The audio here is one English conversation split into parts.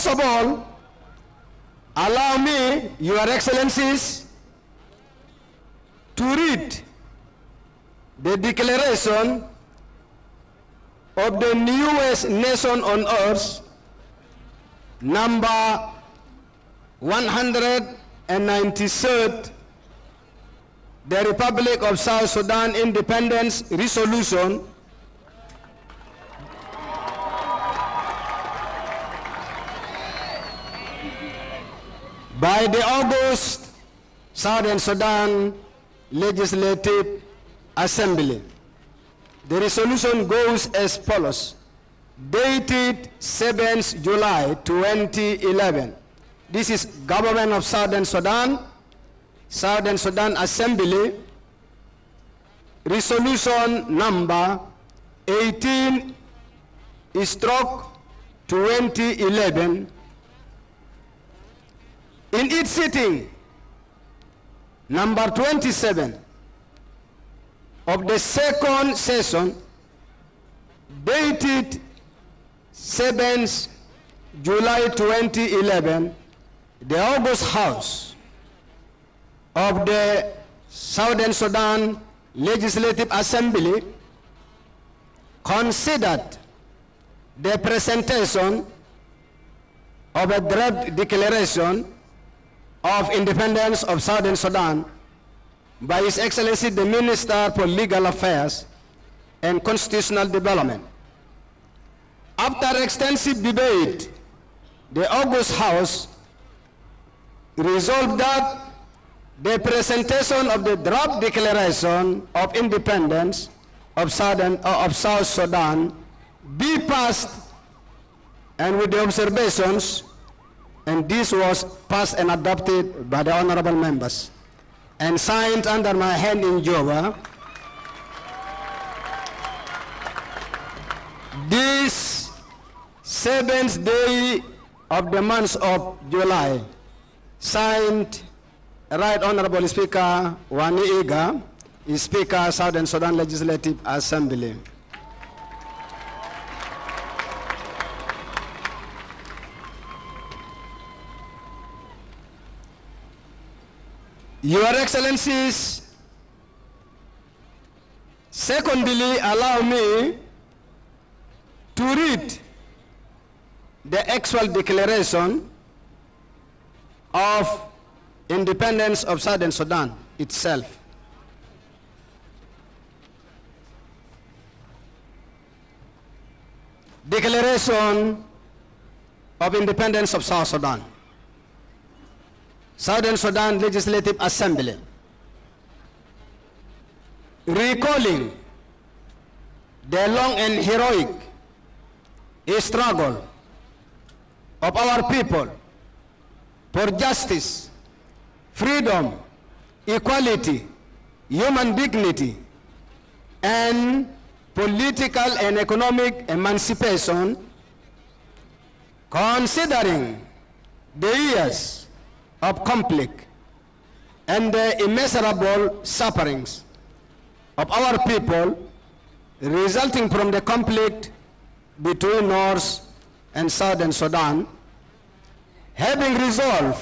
of all, allow me, Your Excellencies, to read the declaration of the newest nation on earth, number 193rd, the Republic of South Sudan Independence Resolution, by the August Southern Sudan Legislative Assembly. The resolution goes as follows. Dated 7th July 2011. This is Government of Southern Sudan Assembly, resolution number 18/2011. In its sitting number 27 of the second session, dated 7th July 2011, the August House of the Southern Sudan Legislative Assembly considered the presentation of a draft declaration of independence of Southern Sudan by His Excellency the Minister for Legal Affairs and Constitutional Development. After extensive debate, the August House resolved that the presentation of the draft declaration of independence of South Sudan be passed, and with the observations, and this was passed and adopted by the honorable members and signed under my hand in Juba. This 7th day of the month of July, signed Right Honorable Speaker Wani Iga, Speaker Southern Sudan Legislative Assembly. Your Excellencies, secondly, allow me to read the actual declaration of independence of Southern Sudan itself. Declaration of Independence of South Sudan. Southern Sudan Legislative Assembly. Recalling the long and heroic struggle of our people for justice, freedom, equality, human dignity, and political and economic emancipation, considering the years of conflict and the immeasurable sufferings of our people resulting from the conflict between North and Southern Sudan, having resolved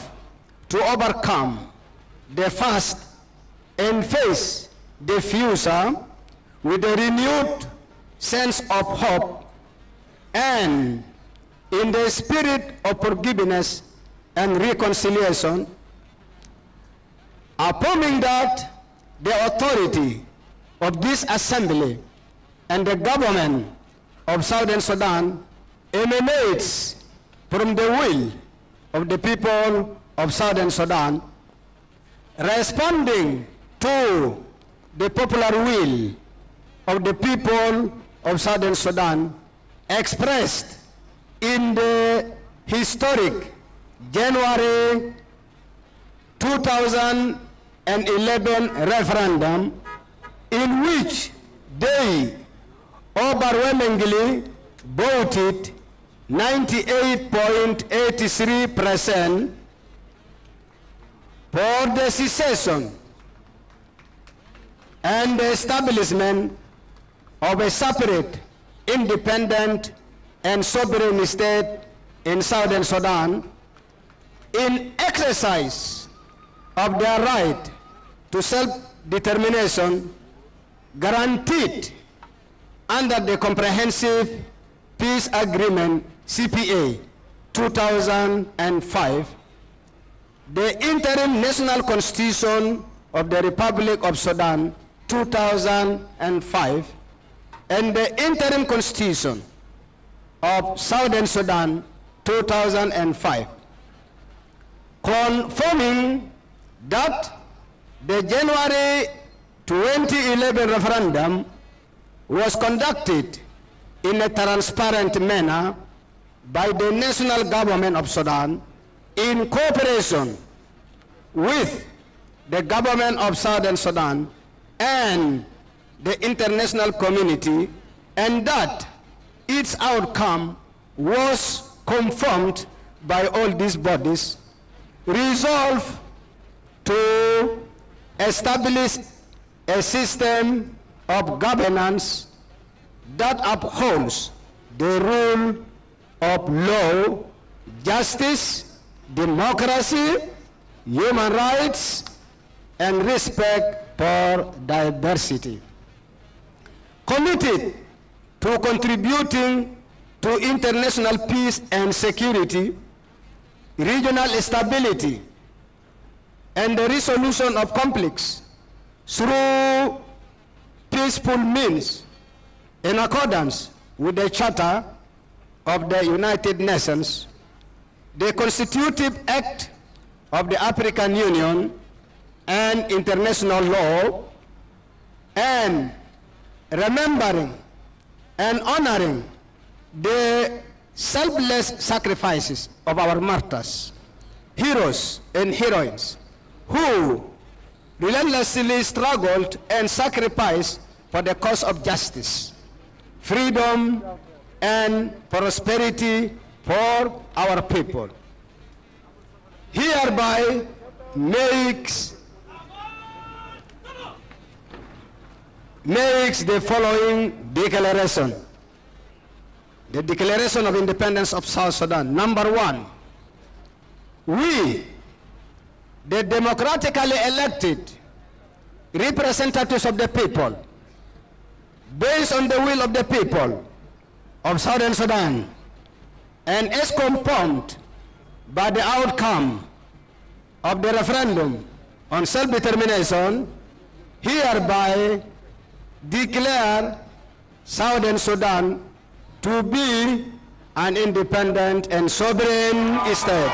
to overcome the past and face the future with a renewed sense of hope and in the spirit of forgiveness and reconciliation, affirming that the authority of this assembly and the government of Southern Sudan emanates from the will of the people of Southern Sudan, responding to the popular will of the people of Southern Sudan expressed in the historic January 2011 referendum, in which they overwhelmingly voted 98.83% for the secession and the establishment of a separate, independent, and sovereign state in Southern Sudan in exercise of their right to self-determination guaranteed under the Comprehensive Peace Agreement, CPA, 2005, the Interim National Constitution of the Republic of Sudan, 2005, and the Interim Constitution of Southern Sudan, 2005, confirming that the January 2011 referendum was conducted in a transparent manner by the national government of Sudan in cooperation with the government of Southern Sudan and the international community, and that its outcome was confirmed by all these bodies, resolved to establish a system of governance that upholds the rule of law, justice, democracy, human rights, and respect for diversity. Committed to contributing to international peace and security, regional stability, and the resolution of conflicts through peaceful means in accordance with the Charter of the United Nations, the Constitutive Act of the African Union, and international law, and remembering and honoring the selfless sacrifices of our martyrs, heroes and heroines, who relentlessly struggled and sacrificed for the cause of justice, freedom, and prosperity for our people. Hereby makes the following declaration. The Declaration of Independence of South Sudan. Number one, we, the democratically elected representatives of the people, based on the will of the people of Southern Sudan, and as confirmed by the outcome of the referendum on self-determination, hereby declare Southern Sudan to be an independent and sovereign state.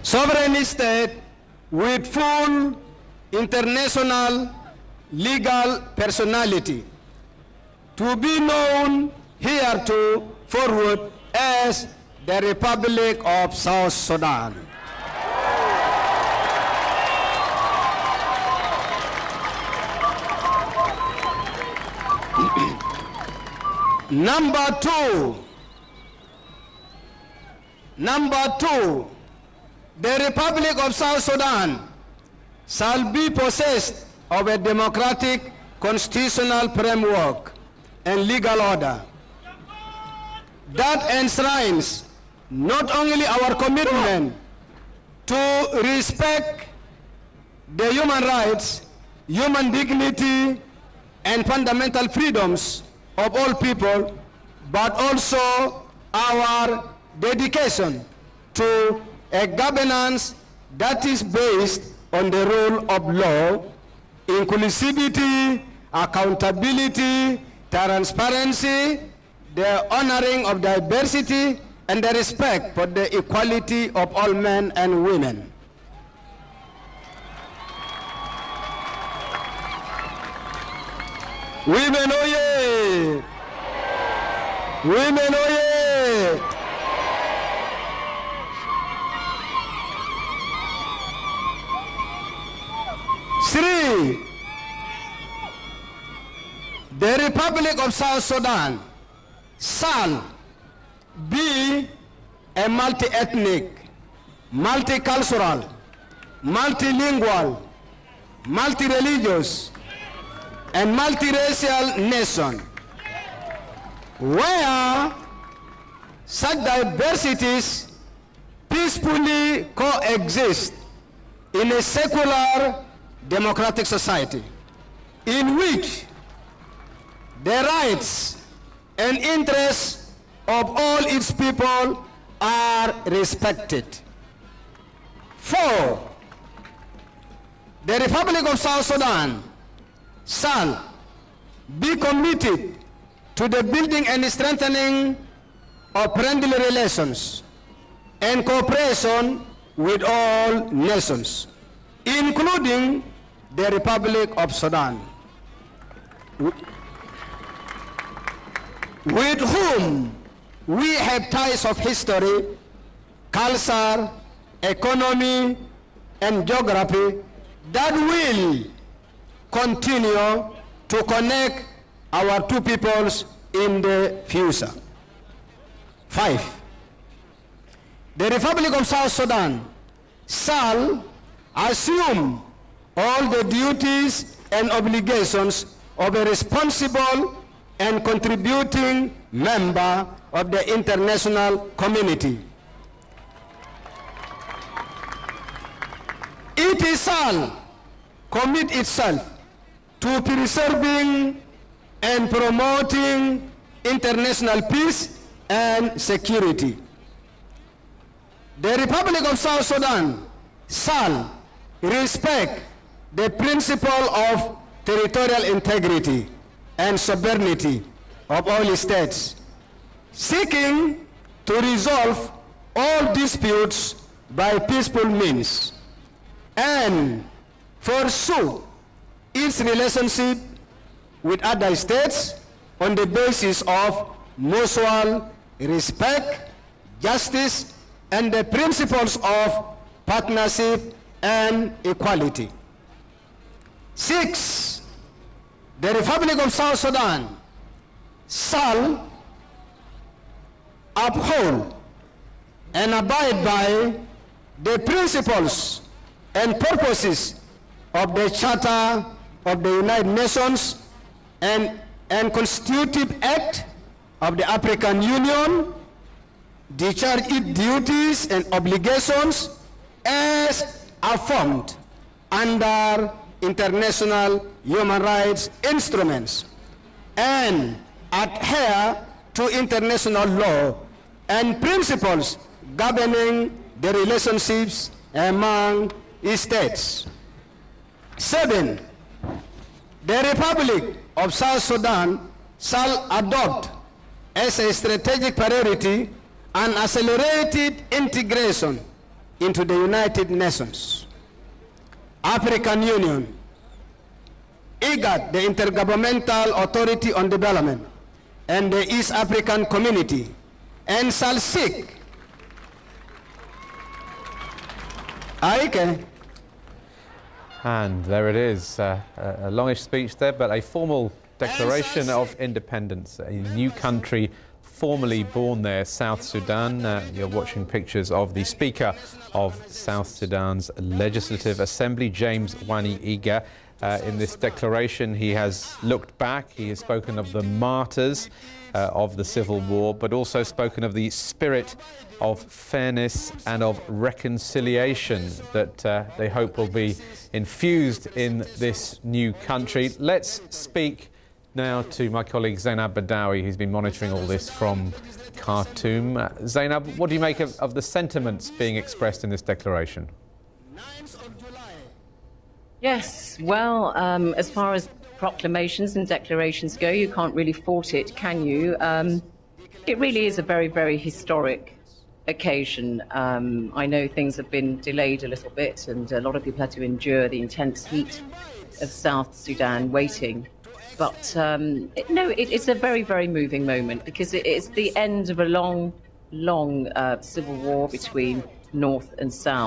Sovereign state with full international legal personality, to be known heretofore as the Republic of South Sudan. Number two, the Republic of South Sudan shall be possessed of a democratic constitutional framework and legal order that enshrines not only our commitment to respect the human rights, human dignity, and fundamental freedoms of all people, but also our dedication to a governance that is based on the rule of law, inclusivity, accountability, transparency, the honoring of diversity, and the respect for the equality of all men and women. Women, oye! Women, oye! Three, The Republic of South Sudan shall be a multi-ethnic, multicultural, multilingual, multi-religious, and multiracial nation, where such diversities peacefully coexist in a secular democratic society, in which the rights and interests of all its people are respected. 4. The Republic of South Sudan shall be committed to the building and strengthening of friendly relations and cooperation with all nations, including the Republic of Sudan, with whom we have ties of history, culture, economy, and geography that will continue to connect our two peoples in the future. 5. The Republic of South Sudan shall assume all the duties and obligations of a responsible and contributing member of the international community. It shall commit itself to preserving and promoting international peace and security. The Republic of South Sudan shall respect the principle of territorial integrity and sovereignty of all states, seeking to resolve all disputes by peaceful means, and pursue its relationship with other states on the basis of mutual respect, justice, and the principles of partnership and equality. 6. The Republic of South Sudan shall uphold and abide by the principles and purposes of the Charter of the United Nations and Constitutive Act of the African Union, discharge its duties and obligations as affirmed under international human rights instruments, and adhere to international law and principles governing the relationships among states. 7. The Republic of South Sudan shall adopt as a strategic priority an accelerated integration into the United Nations, African Union, IGAD, the Intergovernmental Authority on Development, and the East African Community, and shall seek And there it is, a longish speech there, but a formal declaration of independence, a new country formally born there, South Sudan. You're watching pictures of the Speaker of South Sudan's Legislative Assembly, James Wani Iga. In this declaration, he has looked back, he has spoken of the martyrs of the civil war, but also spoken of the spirit of fairness and of reconciliation that they hope will be infused in this new country. Let's speak now to my colleague Zainab Badawi, who's been monitoring all this from Khartoum. Zainab, what do you make of the sentiments being expressed in this declaration? Yes, well, as far as proclamations and declarations go, you can't really fault it, can you? It really is a very, very historic occasion. I know things have been delayed a little bit, and a lot of people had to endure the intense heat of South Sudan waiting. But it's a very, very moving moment, because it's the end of a long, long civil war between North and South.